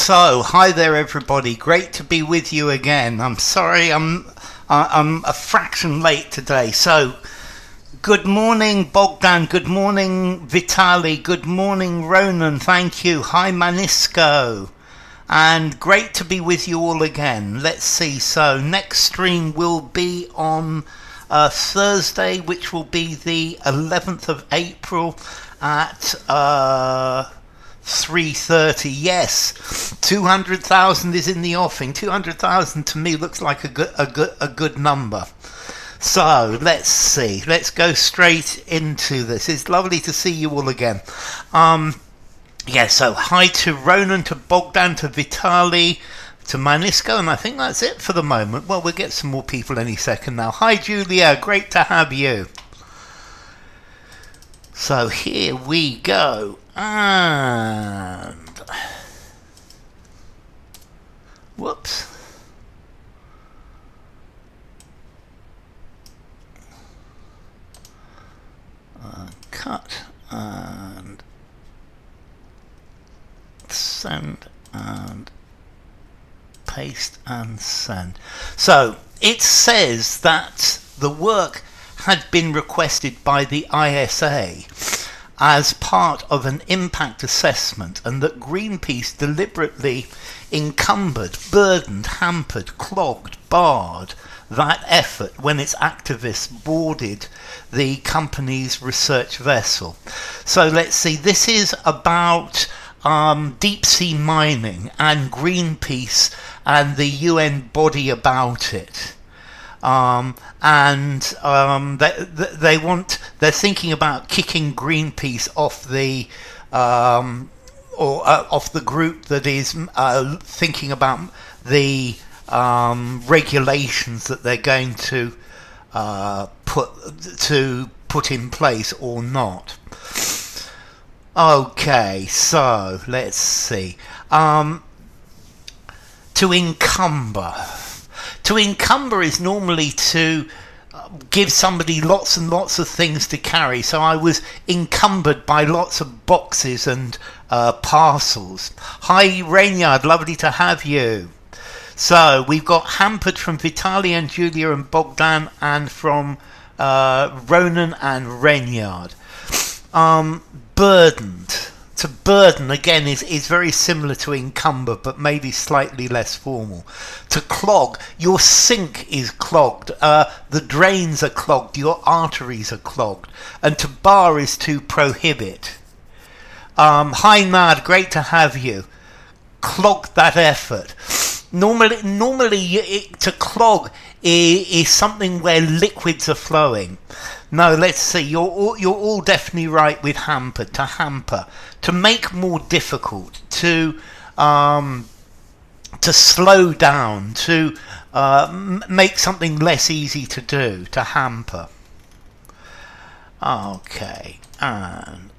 So, hi there everybody, great to be with you again. I'm sorry I'm a fraction late today. So, good morning Bogdan, good morning Vitali, good morning Ronan, thank you. Hi Manisco, and great to be with you all again. Let's see, so next stream will be on Thursday, which will be the 11th of April at 3:30. Yes, 200,000 is in the offing. 200,000 to me looks like a good number. So let's see. Let's go straight into this. It's lovely to see you all again. Yeah. So hi to Ronan, to Bogdan, to Vitali, to Manisco, and I think that's it for the moment. Well, we'll get some more people any second now. Hi Julia, great to have you. So here we go. And whoops. Cut and send and paste and send. So it says that the work had been requested by the ISA as part of an impact assessment, and that Greenpeace deliberately encumbered, burdened, hampered, clogged, barred that effort when its activists boarded the company's research vessel. So let's see, this is about deep sea mining and Greenpeace and the UN body about it. They're thinking about kicking Greenpeace off the off the group that is thinking about the regulations that they're going to put in place or not. Okay, so let's see. To encumber. To encumber is normally to give somebody lots and lots of things to carry. So I was encumbered by lots of boxes and parcels. Hi Rainyard, lovely to have you. So we've got hampered from Vitali and Julia and Bogdan, and from Ronan and Rainyard. Burdened. To burden again is very similar to encumber, but maybe slightly less formal. To clog, your sink is clogged, the drains are clogged, your arteries are clogged. And to bar is to prohibit. Hi Mad, great to have you. Clog that effort. Normally to clog is something where liquids are flowing. No, let's see. You're all definitely right with hampered. To hamper, to make more difficult, to slow down, to make something less easy to do. To hamper. Okay, and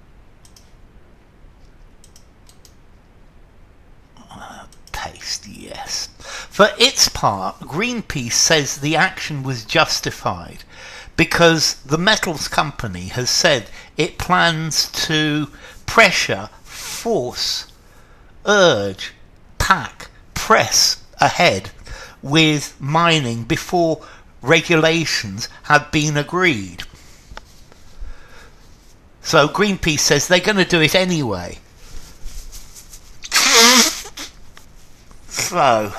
paste. Yes. For its part, Greenpeace says the action was justified because the metals company has said it plans to pressure, force, urge, pack, press ahead with mining before regulations have been agreed. So Greenpeace says they're going to do it anyway. So,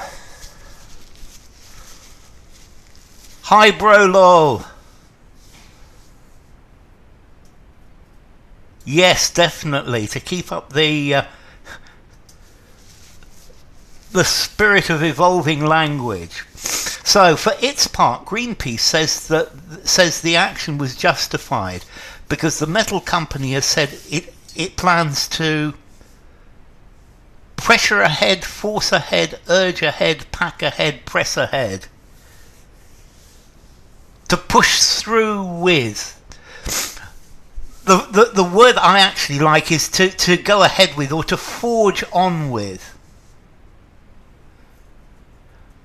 hi Brolo. Yes, definitely, to keep up the spirit of evolving language. So, for its part, Greenpeace says the action was justified because the metal company has said it plans to pressure ahead, force ahead, urge ahead, pack ahead, press ahead. To push through with. The word I actually like is to go ahead with, or to forge on with.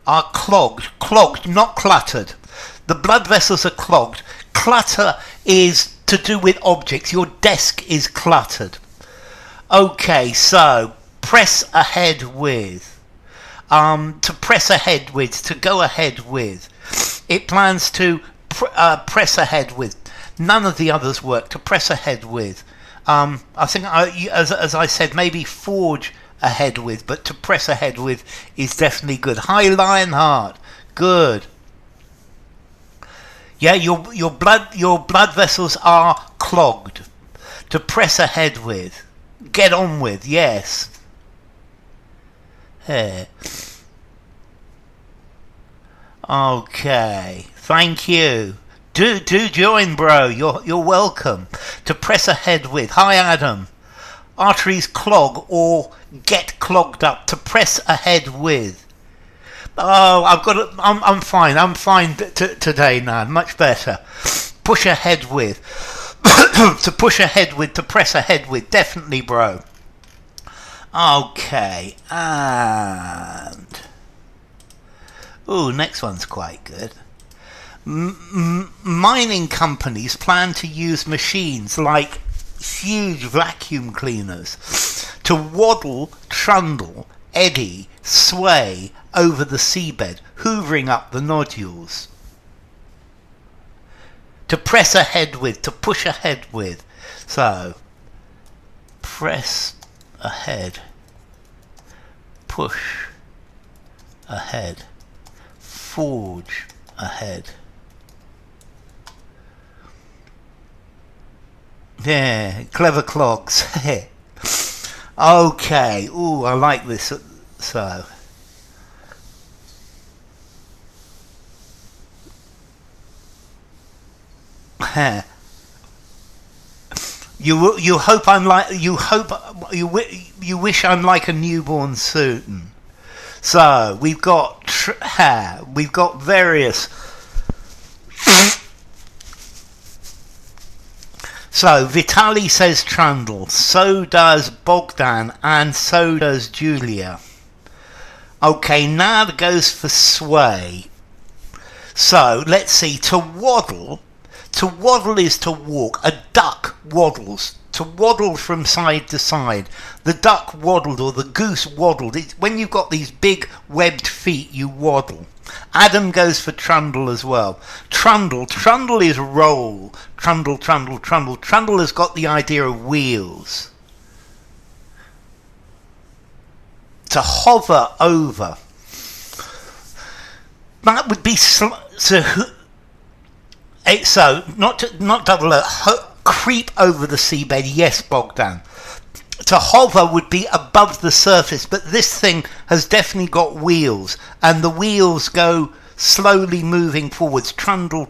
Are clogged, not cluttered. The blood vessels are clogged. Clutter is to do with objects. Your desk is cluttered. Okay, so press ahead with. To press ahead with, to go ahead with. It plans to press ahead with. None of the others work. To press ahead with. I think, as I said, maybe forge ahead with, but to press ahead with is definitely good. Hi, Lionheart. Good. Yeah, your blood vessels are clogged. To press ahead with. Get on with, yes. Here. Okay. Thank you. Do join, bro. You're welcome. To press ahead with. Hi, Adam. Arteries clog or get clogged up. To press ahead with. Oh, I'm fine. I'm fine today, Nan. Much better. Push ahead with. To push ahead with. To press ahead with. Definitely, bro. Okay. And... ooh, next one's quite good. Mining companies plan to use machines like huge vacuum cleaners to waddle, trundle, eddy, sway over the seabed, hoovering up the nodules. To press ahead with, to push ahead with. So, press ahead, push ahead, forge ahead. Yeah, clever clogs. Okay. Ooh, I like this. So. You hope I'm like you wish I'm like a newborn soon. So we've got various. So Vitali says trundle, so does Bogdan, and so does Julia. Okay, Nad goes for sway. So let's see. To waddle is to walk. A duck waddles. To waddle from side to side. The duck waddled or the goose waddled. When you've got these big webbed feet, you waddle. Adam goes for trundle as well. Trundle is roll. Trundle. Trundle has got the idea of wheels. To hover over. That would be so not double creep over the seabed. Yes, Bogdan. To hover would be above the surface, but this thing has definitely got wheels, and the wheels go slowly moving forwards. Trundle.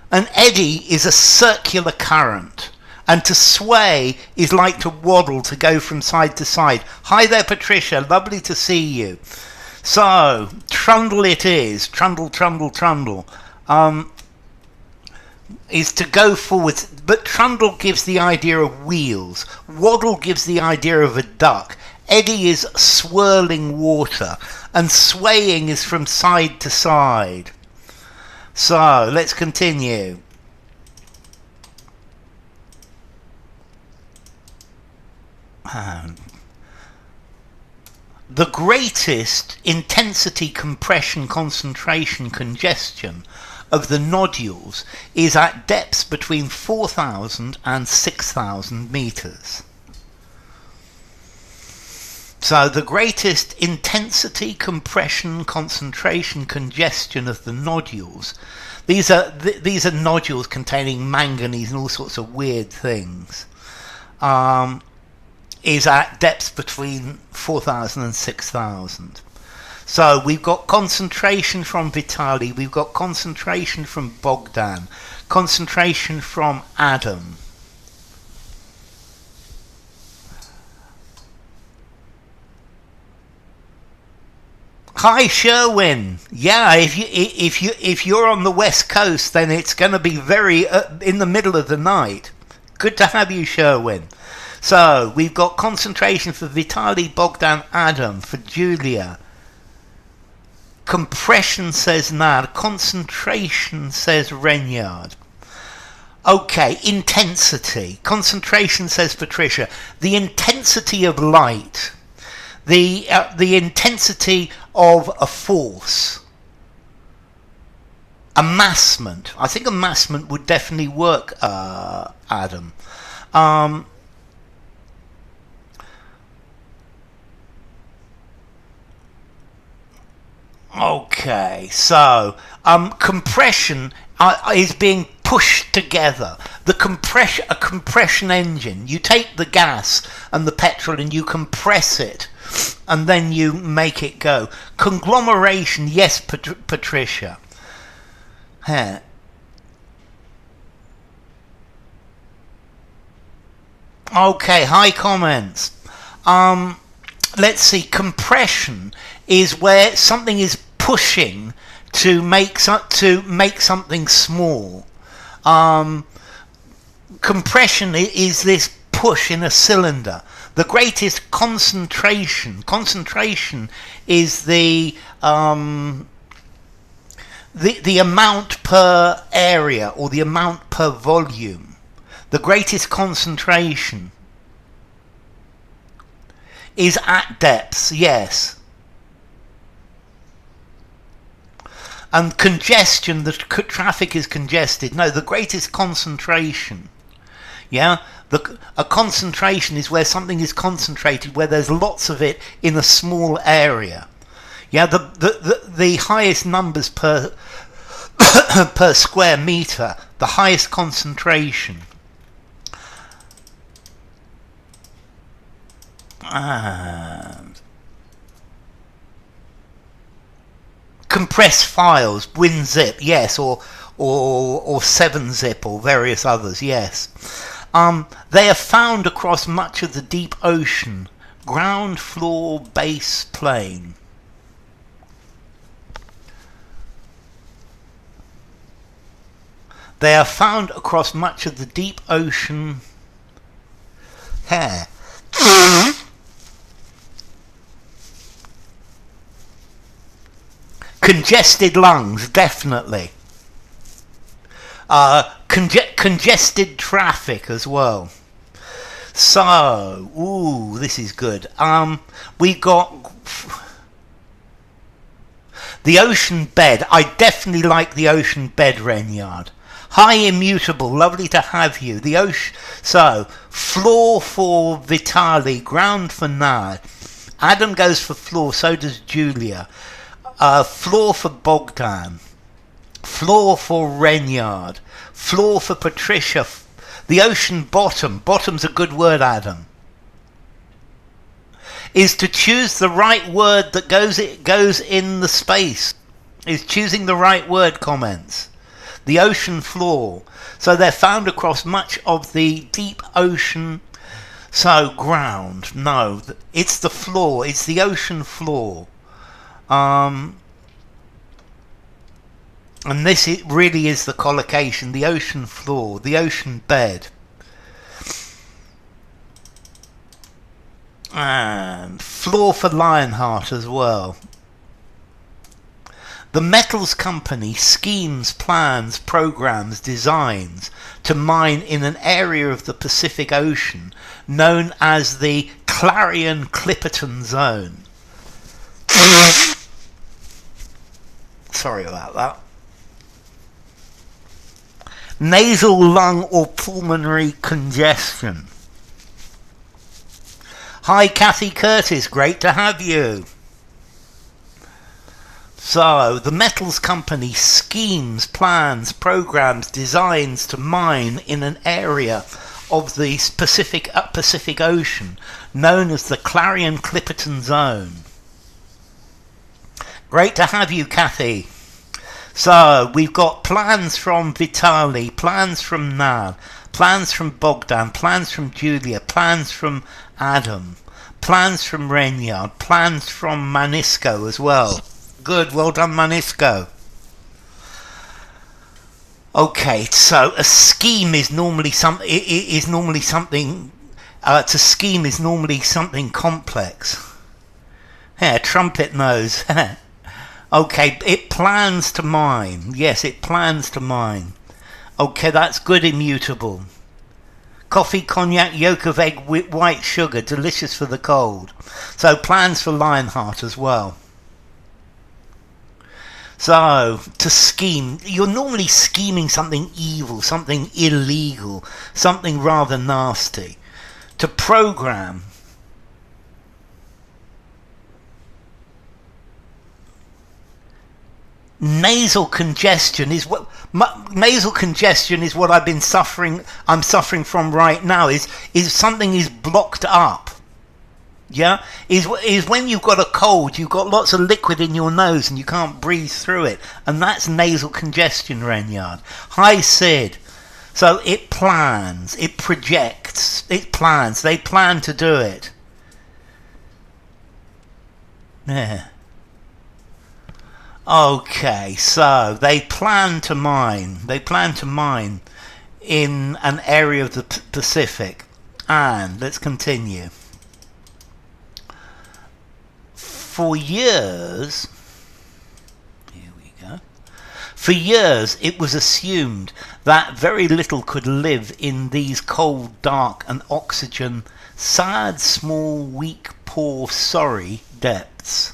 An eddy is a circular current, and to sway is like to waddle, to go from side to side. Hi there, Patricia. Lovely to see you. So, trundle it is. Trundle. Is to go forwards, but trundle gives the idea of wheels. Waddle gives the idea of a duck. Eddy is swirling water, and swaying is from side to side. So let's continue. The greatest intensity, compression, concentration, congestion of the nodules is at depths between 4,000 and 6,000 meters. So the greatest intensity, compression, concentration, congestion of the nodules, these are nodules containing manganese and all sorts of weird things, is at depths between 4,000 and 6,000. So we've got concentration from Vitali, we've got concentration from Bogdan, concentration from Adam. Hi Sherwin. Yeah, if you're on the west coast, then it's going to be very in the middle of the night. Good to have you, Sherwin. So we've got concentration for Vitali, Bogdan, Adam, for Julia. Compression says Nad. Concentration says Renyard. Okay, intensity. Concentration, says Patricia. The intensity of light. The intensity of a force. Amassment. I think amassment would definitely work, Adam. Okay, so compression is being pushed together. A compression engine. You take the gas and the petrol and you compress it, and then you make it go. Conglomeration, yes, Patricia. Here. Okay, high comments. Let's see. Compression is where something is pushing to make something small. Compression is this push in a cylinder. The greatest concentration is the amount per area, or the amount per volume. The greatest concentration is at depths, yes. And congestion, the traffic is congested. No, the greatest concentration. Yeah? A concentration is where something is concentrated, where there's lots of it in a small area. Yeah, the highest numbers per per square meter, the highest concentration. And compressed files, WinZip, yes, or 7-zip, or various others, yes. They are found across much of the deep ocean, ground, floor, base, plane. They are found across much of the deep ocean. Hair. Congested lungs, definitely. Congested traffic as well. So, ooh, this is good. We got the ocean bed. I definitely like the ocean bed, Renyard. Hi, immutable, lovely to have you. The ocean. So, floor for Vitali, ground for Nad. Adam goes for floor, so does Julia. Floor for Bogdan. Floor for Renyard. Floor for Patricia. The ocean bottom. Bottom's a good word, Adam. Is to choose the right word that goes in the space. Is choosing the right word, comments. The ocean floor. So they're found across much of the deep ocean. So ground. No, it's the floor. It's the ocean floor. And this really is the collocation. The ocean floor. The ocean bed. And floor for Lionheart as well. The metals company schemes, plans, programs, designs to mine in an area of the Pacific Ocean known as the Clarion-Clipperton Zone. Sorry about that. Nasal, lung or pulmonary congestion. Hi Kathy Curtis, great to have you. So, the metals company schemes, plans, programs, designs to mine in an area of the Pacific Ocean known as the Clarion-Clipperton Zone. Great to have you, Kathy. So, we've got plans from Vitali, plans from Nad, plans from Bogdan, plans from Julia, plans from Adam, plans from Renyard, plans from Manisco as well. Good, well done, Manisco. Okay, so a scheme is normally something. To scheme is normally something complex. Yeah, trumpet nose. Okay, it plans to mine. Yes, it plans to mine. Okay, that's good, immutable. Coffee, cognac, yolk of egg, white sugar, delicious for the cold. So plans for Lionheart as well. So, to scheme, you're normally scheming something evil, something illegal, something rather nasty. To program. Nasal congestion is what I've been suffering. I'm suffering from right now. Is something is blocked up. Yeah, is when you've got a cold, you've got lots of liquid in your nose and you can't breathe through it, and that's nasal congestion, Renyard. Hi, Sid. So it plans, it projects, it plans. They plan to do it. Yeah. Okay, so they plan to mine. They plan to mine in an area of the Pacific. And let's continue. For years, here we go. For years, it was assumed that very little could live in these cold, dark, and oxygen, sad, small, weak, poor, sorry depths.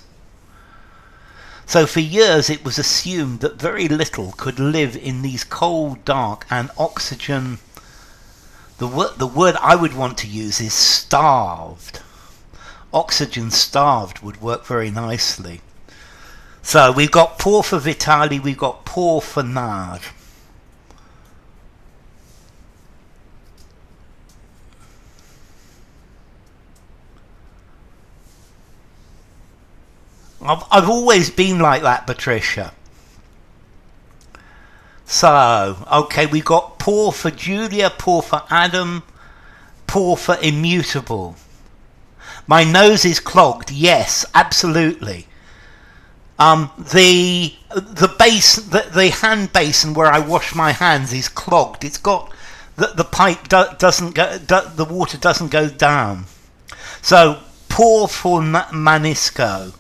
So for years it was assumed that very little could live in these cold, dark, and oxygen. The word I would want to use is starved. Oxygen starved would work very nicely. So we've got poor for Vitali, we've got poor for Nad. I've always been like that, Patricia. So, okay, we got poor for Julia, poor for Adam, poor for immutable. My nose is clogged. Yes, absolutely. The hand basin where I wash my hands is clogged. It's got the pipe doesn't go. The water doesn't go down. So poor for Manisco.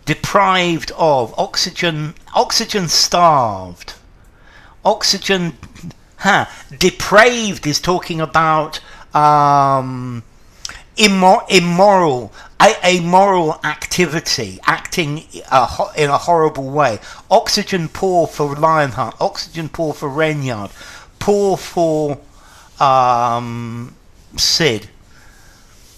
Deprived of oxygen starved. Oxygen, depraved is talking about immoral, amoral activity, acting in a horrible way. Oxygen poor for Lionheart, oxygen poor for Renyard, poor for Sid,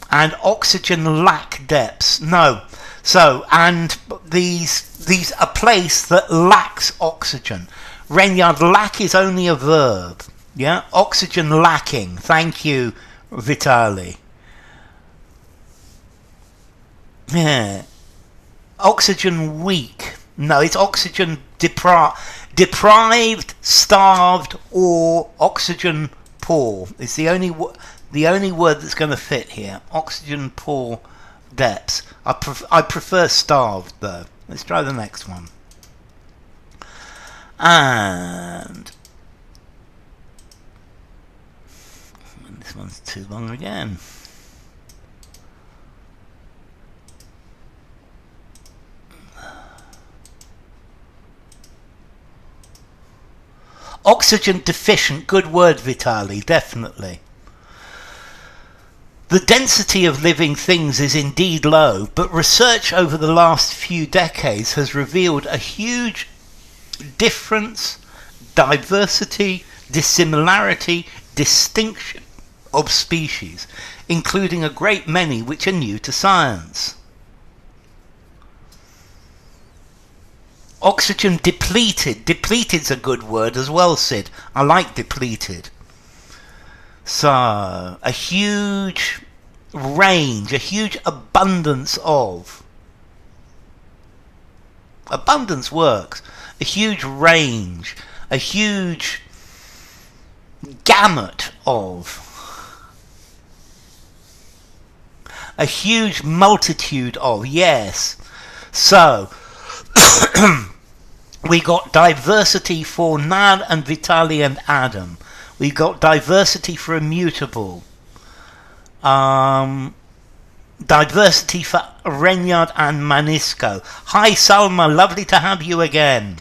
and oxygen lack depths. No. So, and these a place that lacks oxygen. Renyard, lack is only a verb. Yeah, oxygen lacking. Thank you, Vitali. Yeah, oxygen weak. No, it's oxygen deprived, starved, or oxygen poor. It's the only word that's going to fit here. Oxygen poor depths. I prefer starved though. Let's try the next one. And this one's too long again. Oxygen deficient. Good word, Vitali. Definitely. The density of living things is indeed low, but research over the last few decades has revealed a huge difference, diversity, dissimilarity, distinction of species, including a great many which are new to science. Oxygen depleted. Depleted's a good word as well, Sid. I like depleted. So, a huge range, a huge abundance of. Abundance works. A huge range, a huge gamut of. A huge multitude of, yes. So, we got diversity for Nad and Vitali and Adam. We got diversity for immutable. Diversity for Renyard and Manisco. Hi Salma, lovely to have you again.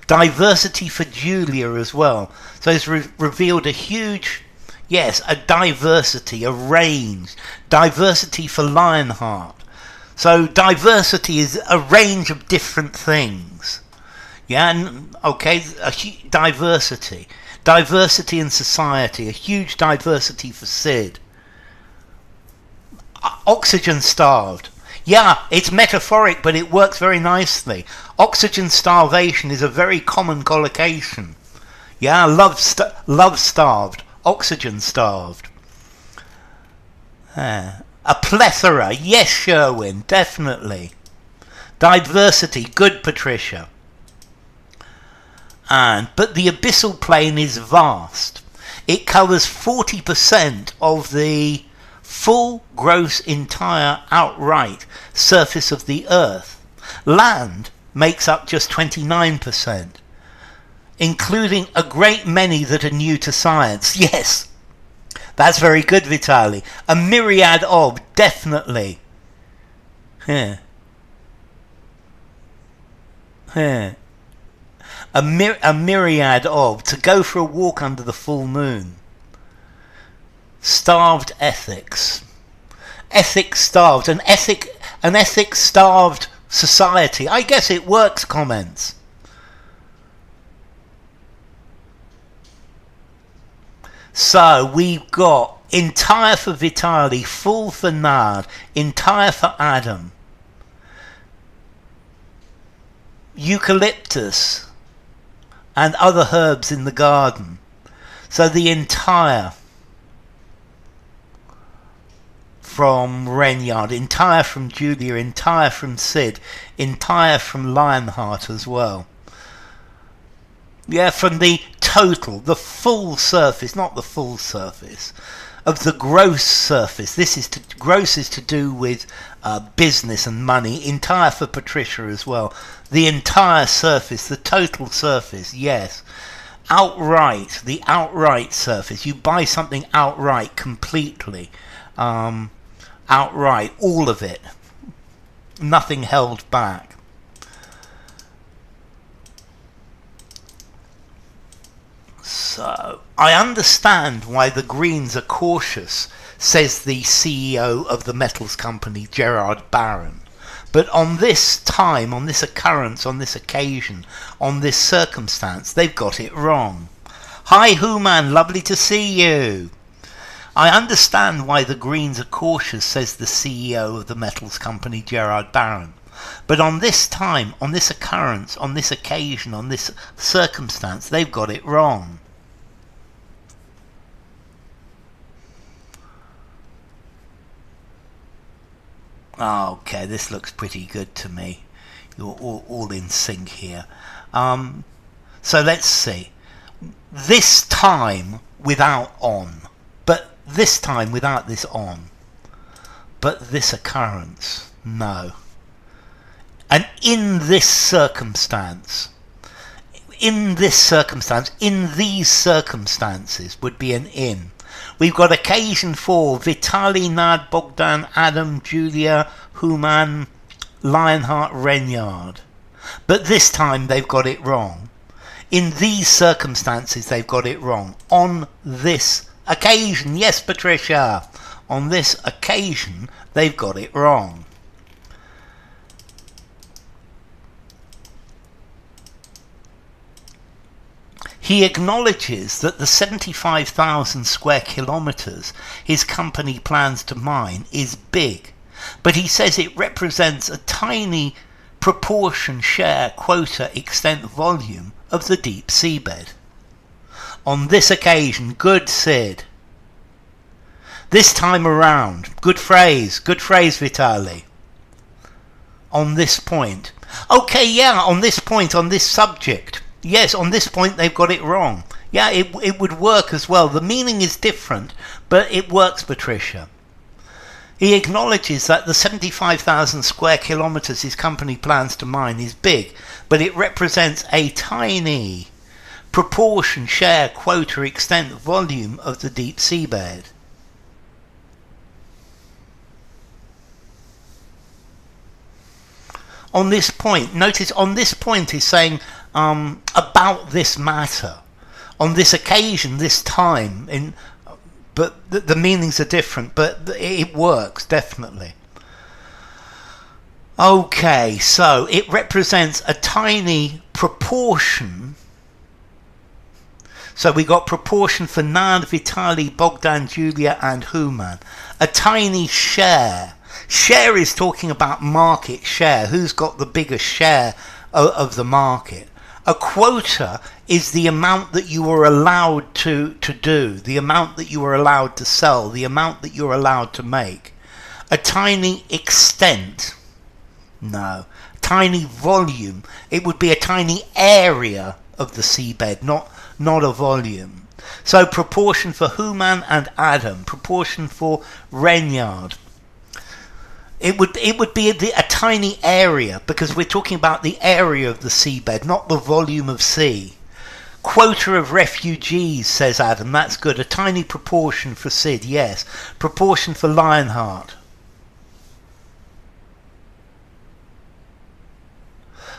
Diversity for Julia as well. So it's revealed a huge, yes, a diversity, a range. Diversity for Lionheart. So diversity is a range of different things. Yeah, and okay, diversity. Diversity in society, a huge diversity for Sid. Oxygen starved. Yeah, it's metaphoric, but it works very nicely. Oxygen starvation is a very common collocation. Yeah, love starved, oxygen starved. A plethora, yes, Sherwin, definitely. Diversity, good, Patricia. But the abyssal plain is vast. It covers 40% of the full, gross, entire, outright surface of the Earth. Land makes up just 29%, including a great many that are new to science. Yes, that's very good, Vitali. A myriad of, definitely. A myriad of, to go for a walk under the full moon. Starved ethics. Ethics starved. An ethics starved society. I guess it works, comments. So we've got entire for Vitali, full for Nard, entire for Adam. Eucalyptus and other herbs in the garden. So the entire from Renyard, entire from Julia, entire from Sid, entire from Lionheart as well. Yeah, from the total, the full surface, not the full surface, of the gross surface. Gross is to do with business and money. Entire for Patricia as well. The entire surface, the total surface, yes. Outright, the outright surface. You buy something outright, completely. Outright, all of it. Nothing held back. So, I understand why the Greens are cautious, says the CEO of the metals company, Gerard Barron. But on this time, on this occurrence, on this occasion, on this circumstance, they've got it wrong. Hi, Hooman, lovely to see you. I understand why the Greens are cautious, says the CEO of the metals company, Gerard Barron. But on this time, on this occurrence, on this occasion, on this circumstance, they've got it wrong. Okay, this looks pretty good to me. You're all in sync here. So let's see. This time without on. But this time without this on. But this occurrence, no. And in this circumstance, in these circumstances would be an in. We've got occasion for Vitali, Nad, Bogdan, Adam, Julia, Human, Lionheart, Renyard. But this time they've got it wrong. In these circumstances they've got it wrong. On this occasion, yes, Patricia, on this occasion they've got it wrong. He acknowledges that the 75,000 square kilometres his company plans to mine is big, but he says it represents a tiny proportion, share, quota, extent, volume of the deep seabed. On this occasion, good, Sid. This time around, good phrase, Vitali. On this point. Okay, yeah, on this point, on this subject. Yes, on this point they've got it wrong. Yeah, it would work as well. The meaning is different, but it works, Patricia. He acknowledges that the 75,000 square kilometres his company plans to mine is big, but it represents a tiny proportion, share, quota, extent, volume of the deep seabed. On this point, notice on this point is saying about this matter. On this occasion, this time, but the meanings are different, but it works, definitely. Okay, so it represents a tiny proportion. So we got proportion for Nad, Vitali, Bogdan, Julia and Human. A tiny share. Share is talking about market share. Who's got the biggest share of the market? A quota is the amount that you are allowed to do, the amount that you are allowed to sell, the amount that you're allowed to make. A tiny extent. No. Tiny volume. It would be a tiny area of the seabed, not a volume. So proportion for Human and Adam. Proportion for Renyard. It would be a tiny area, because we're talking about the area of the seabed, not the volume of sea. Quota of refugees, says Adam. That's good. A tiny proportion for Sid, yes. Proportion for Lionheart.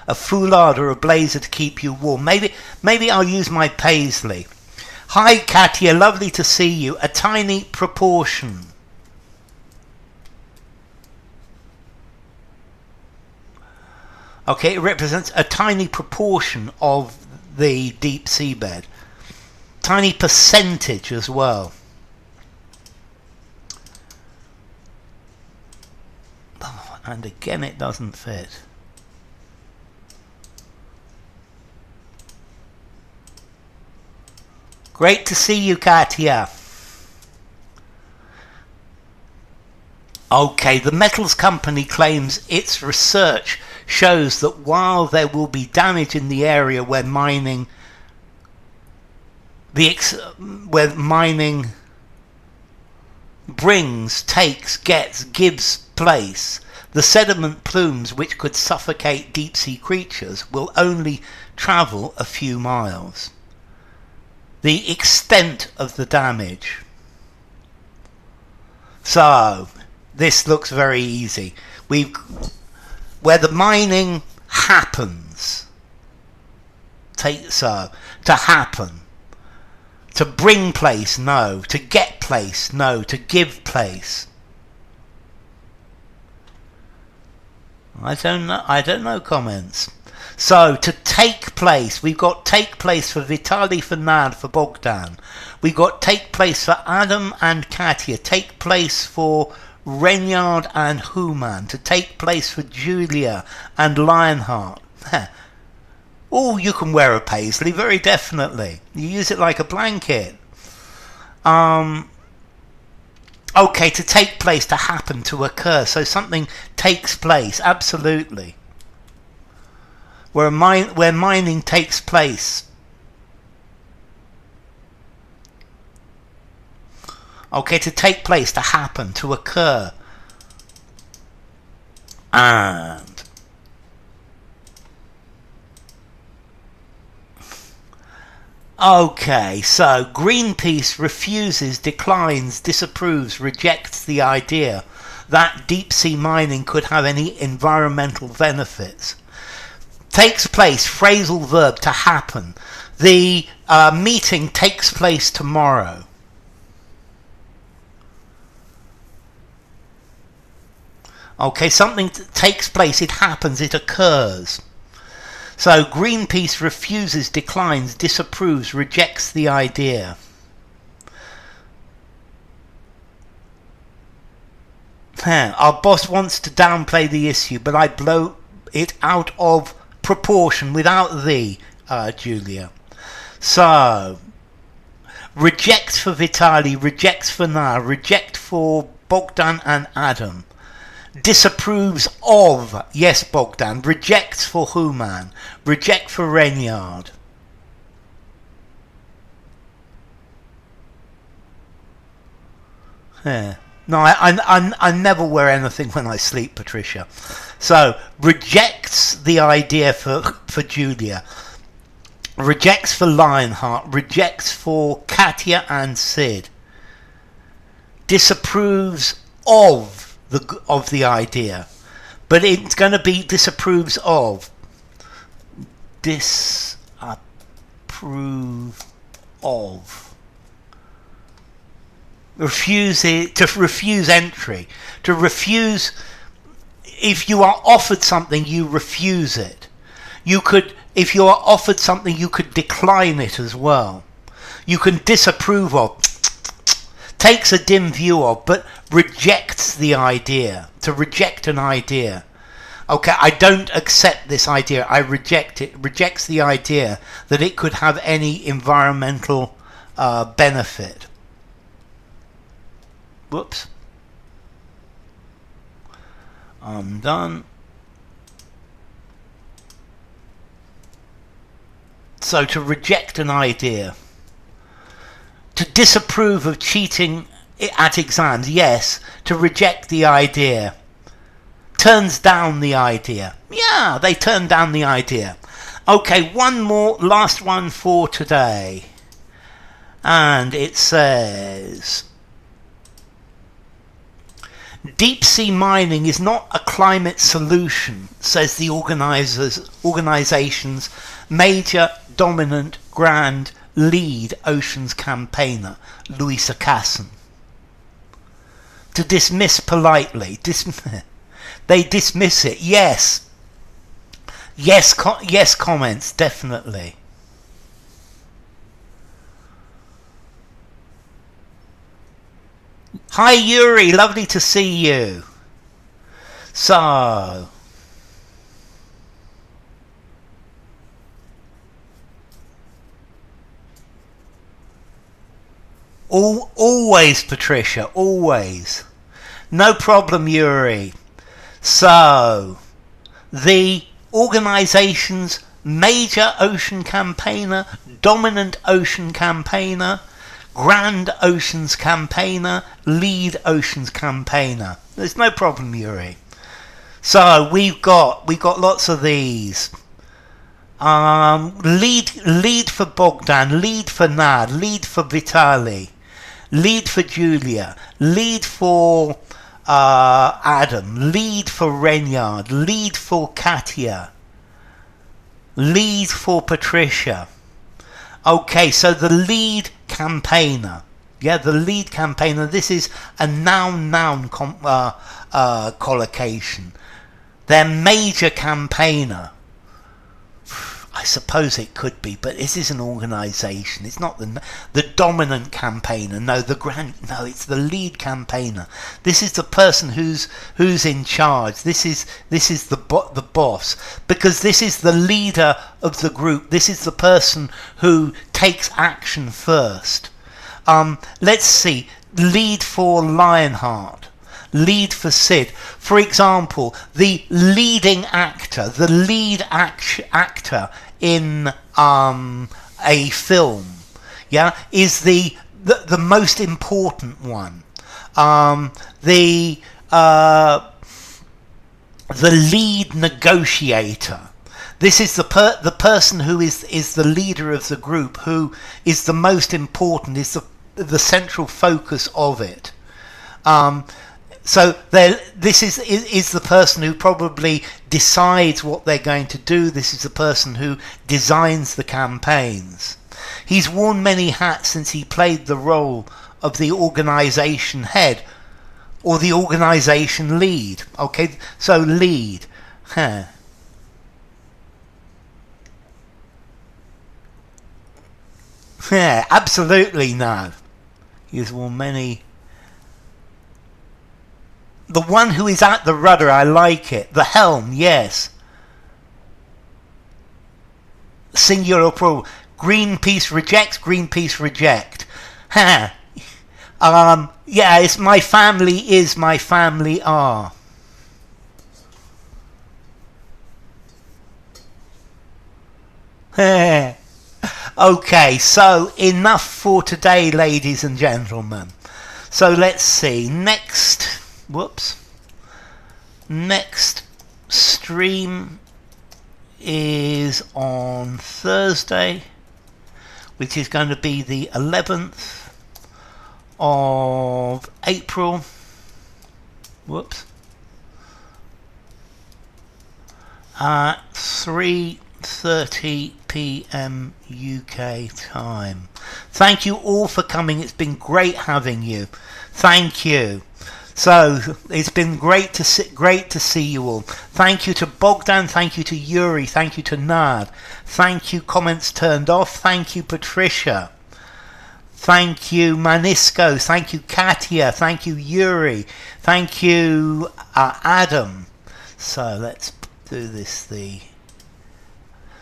A foulard or a blazer to keep you warm. Maybe I'll use my paisley. Hi Katia, lovely to see you. A tiny proportion. Okay, it represents a tiny proportion of the deep seabed. Tiny percentage as well. Oh, and again it doesn't fit. Great to see you, Katia. Okay, the metals company claims its research shows that while there will be damage in the area where mining brings, takes, gets, gives place, the sediment plumes which could suffocate deep sea creatures will only travel a few miles. The extent of the damage. So this looks very easy. Where the mining happens. To happen. To bring place, no. To get place, no. To give place. I don't know comments. So, to take place, we've got take place for Vitali, for Nad, for Bogdan. We've got take place for Adam and Katia. Take place for Renyard and Human. To take place for Julia and Lionheart. Oh, you can wear a paisley, very definitely. You use it like a blanket. Okay, to take place, to happen, to occur. So something takes place, absolutely. Where mining takes place. Okay, to take place, to happen, to occur. And okay, so Greenpeace refuses, declines, disapproves, rejects the idea that deep sea mining could have any environmental benefits. Takes place, phrasal verb, to happen. The meeting takes place tomorrow. Okay, something takes place, it happens, it occurs. So Greenpeace refuses, declines, disapproves, rejects the idea. Our boss wants to downplay the issue, but I blow it out of proportion without the, Julia. So, rejects for Vitali, rejects for Na, reject for Bogdan and Adam. Disapproves of, yes Bogdan, rejects for Human, reject for Renyard. Yeah. No, I never wear anything when I sleep, Patricia. So, rejects the idea for Julia. Rejects for Lionheart. Rejects for Katia and Sid. Disapproves of the idea. But it's going to be disapproves of. disapprove of. Refuse it, to refuse entry. To refuse, if you are offered something, you refuse it. You could, if you are offered something, you could decline it as well. You can disapprove of, takes a dim view of, but rejects the idea. To reject an idea. Okay, I don't accept this idea, I reject it. Rejects the idea that it could have any environmental benefit. Whoops. I'm done. So to reject an idea. To disapprove of cheating at exams, yes. To reject the idea. Turns down the idea. Yeah, they turn down the idea. Okay, one more, last one for today. And it says, deep sea mining is not a climate solution, says the organisation's major, dominant, grand, lead oceans campaigner, Louisa Casson. To dismiss politely, they dismiss it. Yes. Yes, yes comments, definitely. Hi Yuri, lovely to see you. So, always Patricia, always. No problem, Yuri. So, the organisation's major ocean campaigner, dominant ocean campaigner, grand oceans campaigner, lead oceans campaigner. There's no problem, Yuri. So we've got lots of these. Lead for Bogdan, lead for Nad, lead for Vitali, lead for Julia, lead for Adam, lead for Renyard, lead for Katia, lead for Patricia. Okay, so the lead campaigner. Yeah, the lead campaigner. This is a noun collocation. Their major campaigner. I suppose it could be, but this is an organisation. It's not the dominant campaigner. No, no, it's the lead campaigner. This is the person who's in charge. This is the boss, because this is the leader of the group. This is the person who takes action first. Let's see. Lead for Lionheart. Lead for Sid. For example, the leading actor, the lead actor in a film, yeah, is the most important one. The lead negotiator. This is the person who is the leader of the group, who is the most important, is the central focus of it. So this is the person who probably decides what they're going to do. This is the person who designs the campaigns. He's worn many hats since he played the role of the organisation head or the organisation lead. Okay, so lead. Huh. Yeah, absolutely no. He's worn many. The one who is at the rudder, I like it. The helm, yes. Singular plural. Greenpeace rejects, Greenpeace reject. Ha. Yeah, it's my family is, my family are. Okay, so enough for today, ladies and gentlemen. So let's see. Next stream is on Thursday, which is going to be the 11th of April. At 3 7:30 p.m. UK time. Thank you all for coming. It's been great having you. Thank you. So it's been great to see you all. Thank you to Bogdan, thank you to Yuri, thank you to Nad, thank you comments turned off, thank you Patricia, thank you Manisco, thank you Katia, thank you Yuri, thank you Adam. So let's do this.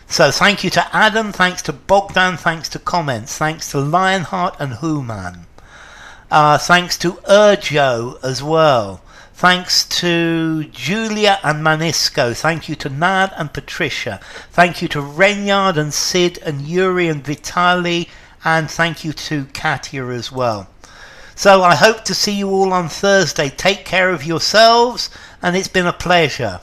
So thank you to Adam, thanks to Bogdan, thanks to comments, thanks to Lionheart and Human. Thanks to Urjo as well. Thanks to Julia and Manisco. Thank you to Nad and Patricia. Thank you to Renyard and Sid and Yuri and Vitali. And thank you to Katia as well. So I hope to see you all on Thursday. Take care of yourselves, and it's been a pleasure.